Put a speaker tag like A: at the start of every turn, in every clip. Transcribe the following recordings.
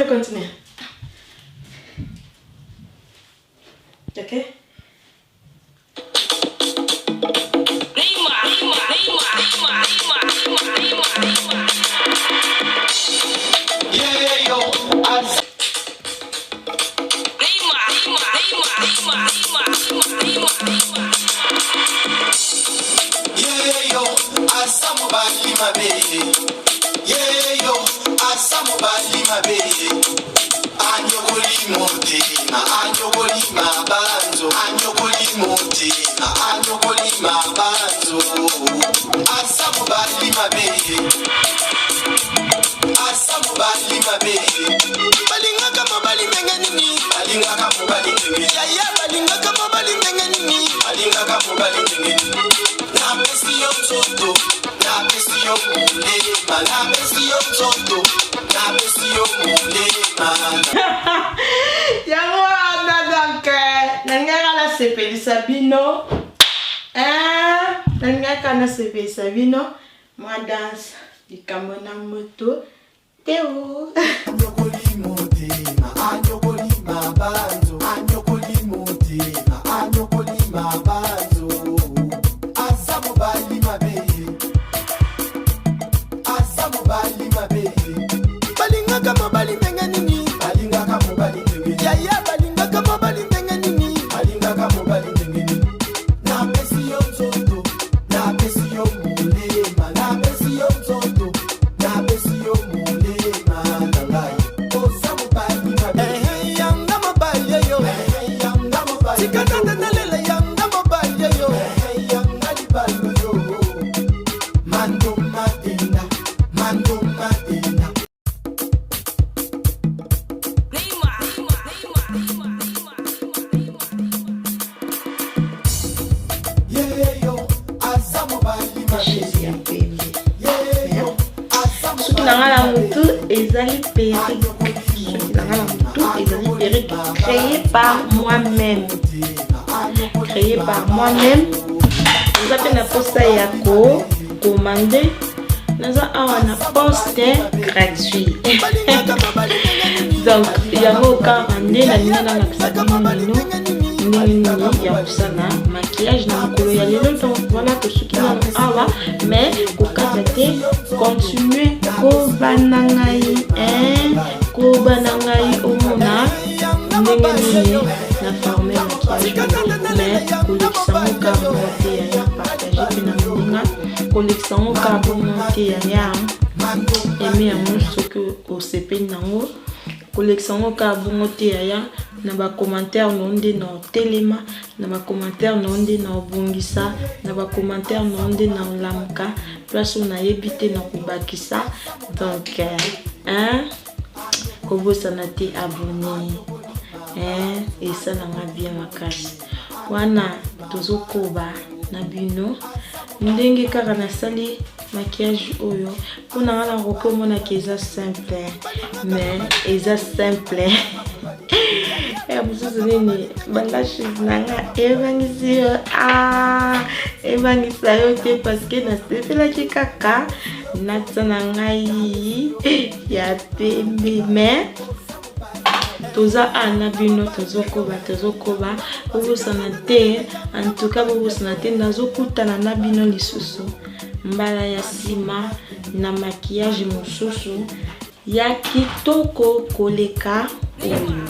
A: Continue. Ok? Sabino, nangaka CP Sabino, moi danse di kamona moto, Théo. Créé par moi-même. Nous avons un poste à commander. Nous avons un poste gratuit. Donc, il y a aucun maquillage voilà que ce qui mais continuer na former maquillage mais collection monter aimer ce que au CP nango collection na ba commentaire nonde na telema na ba commentaire nonde na bongisa na ba commentaire nonde na lamka place on a évité na kubakisa donc kobo sanate abonné et ça n'a bien makasi wana tozokoba na bino ndenge kaka na sali maquillage oyo pona ngala rokomona keza simple mais eza simple buzuzu nini bandashi nanga evangisi evangisa yo te parce que na sepelaki kaka natsana ngai ya pembe mais toza ana bino tozokoba bobosana te en tout cas bobosana te ndazokutana na bino lisusu mbala ya sima na maquillage mosusu ya kitoko koleka oyo.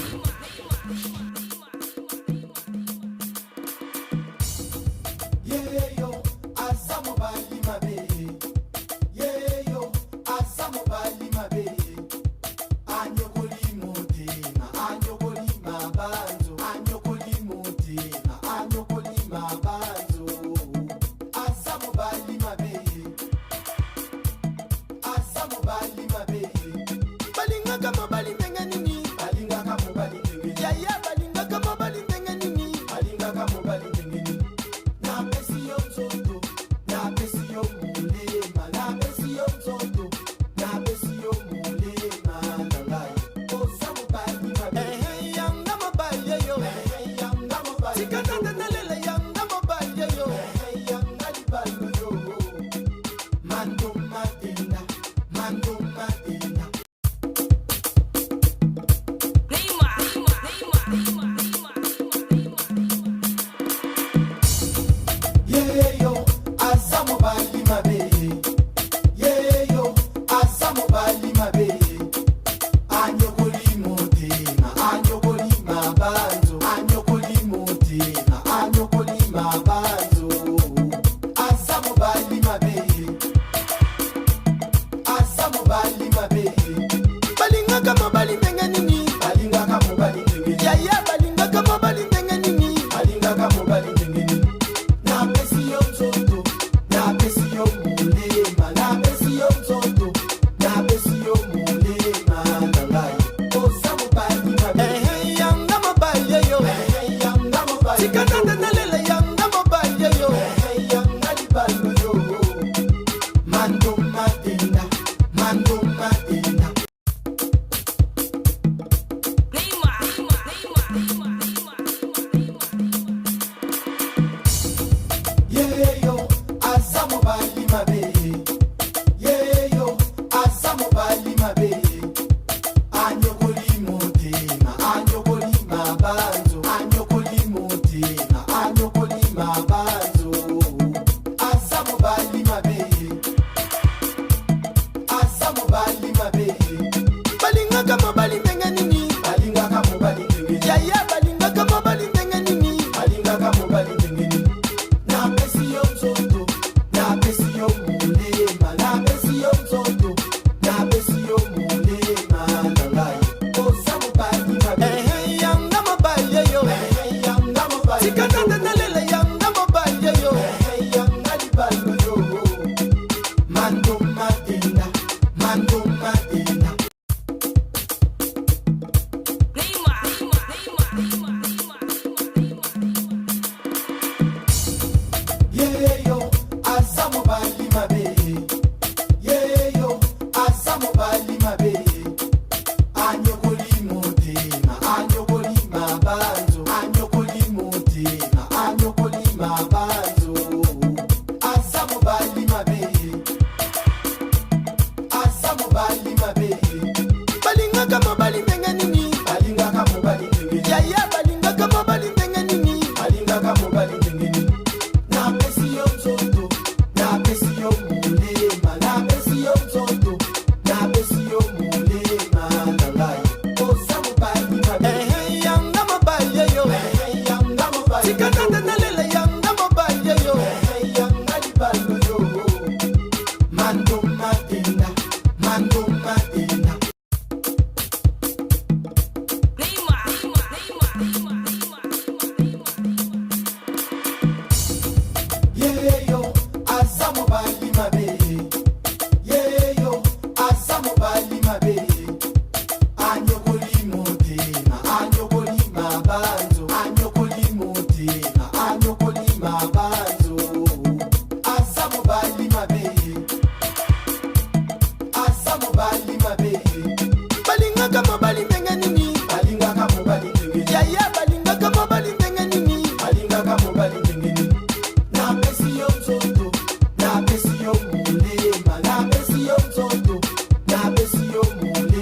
B: Na besi yo mule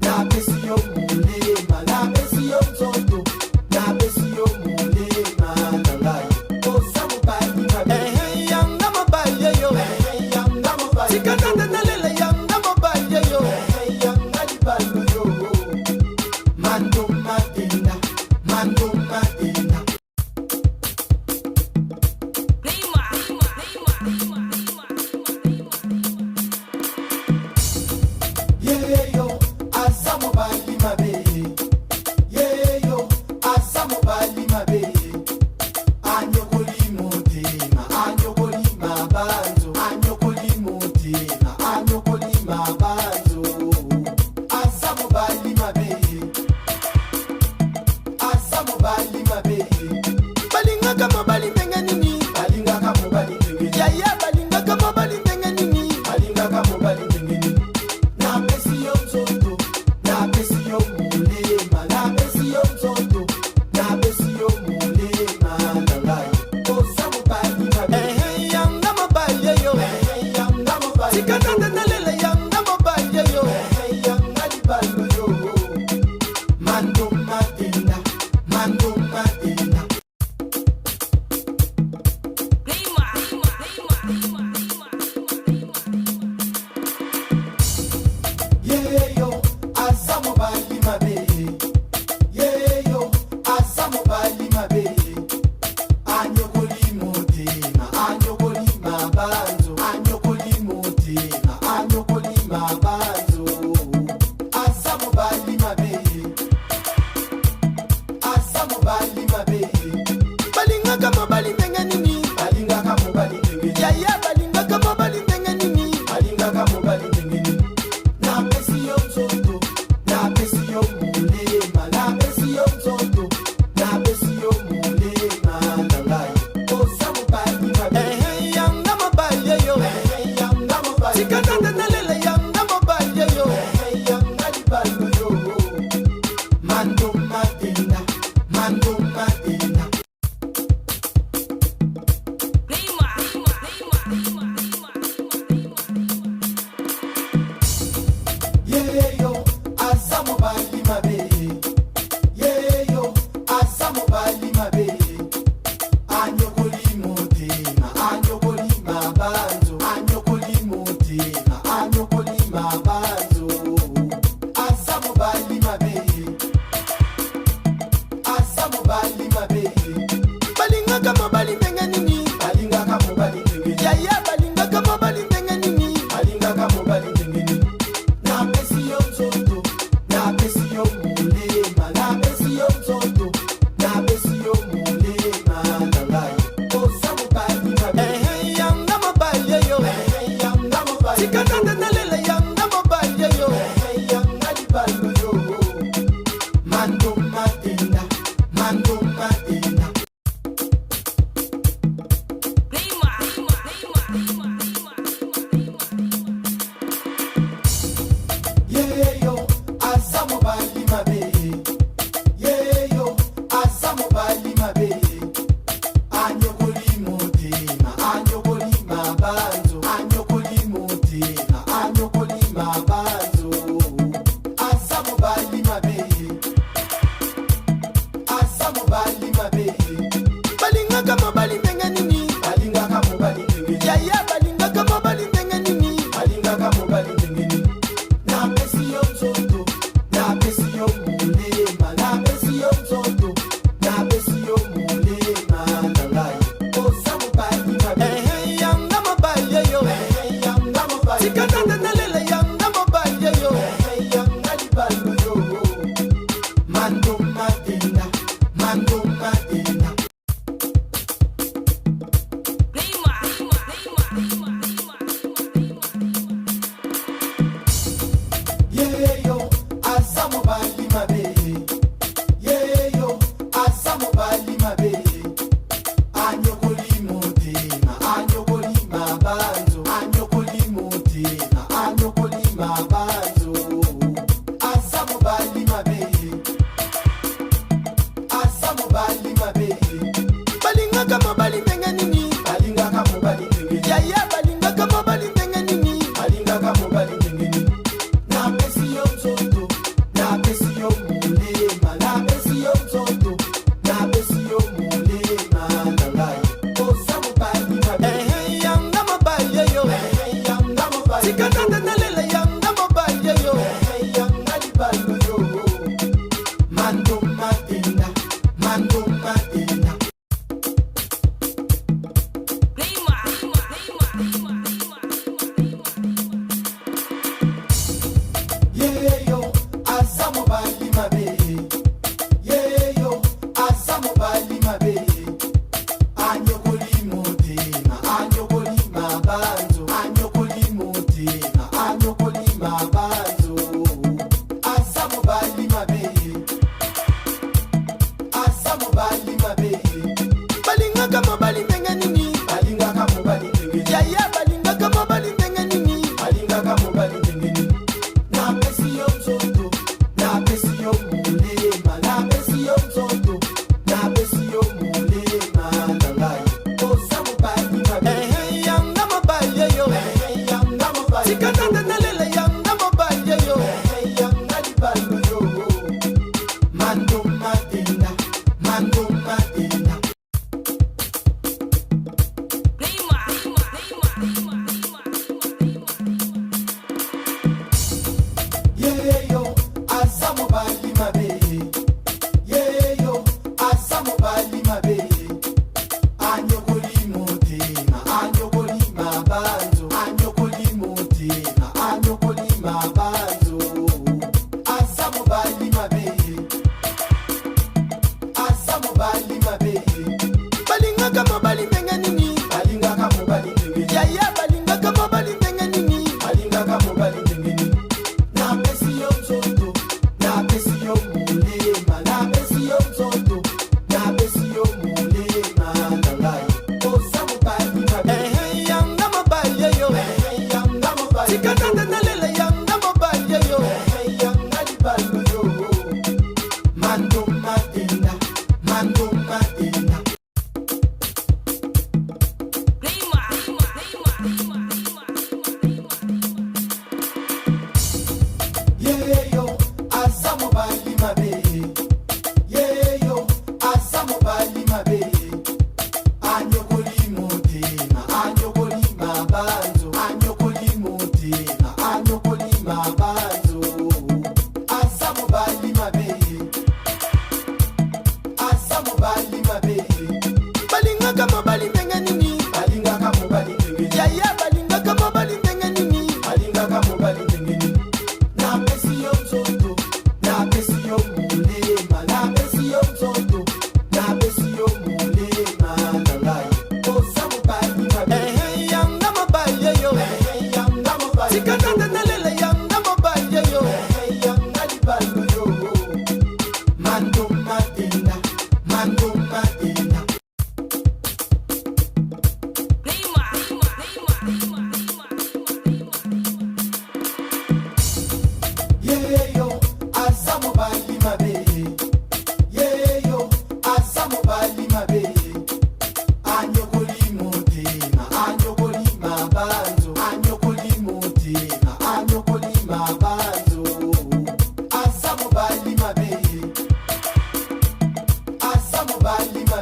B: Na besi yo mulema, na besi yo mtoto, na besi yo mulema.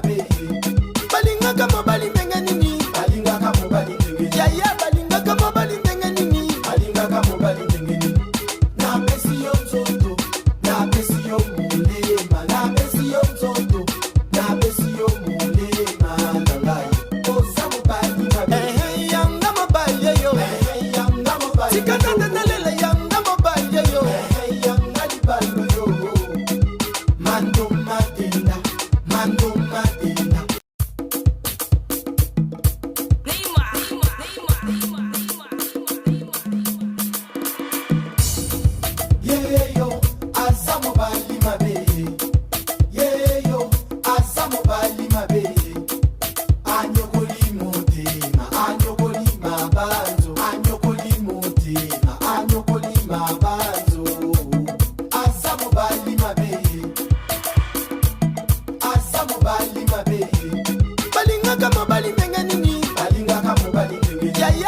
B: mabe. Balinga kama bali menga nini? Balinga kama bali menga. Ya ya balinga kama bali menga nini? Balinga kama bali menga nini? Na besi yo mtoto, na besi yo mulema, na besi yo mtoto, na besi yo mulema nalai. Oza mobali mabe. Yanga mobali yo. Yanga mobali. Tikata talela yanga mobali yo. Yanga libalo yo. Mando madina, mando madina. Yeah yo, azamo bali mabe. Yeah yo, azamo bali mabe. Anyokoli motema, anyokoli mabanzo, anyokoli motema, anyokoli mabanzo. Azamo bali mabe.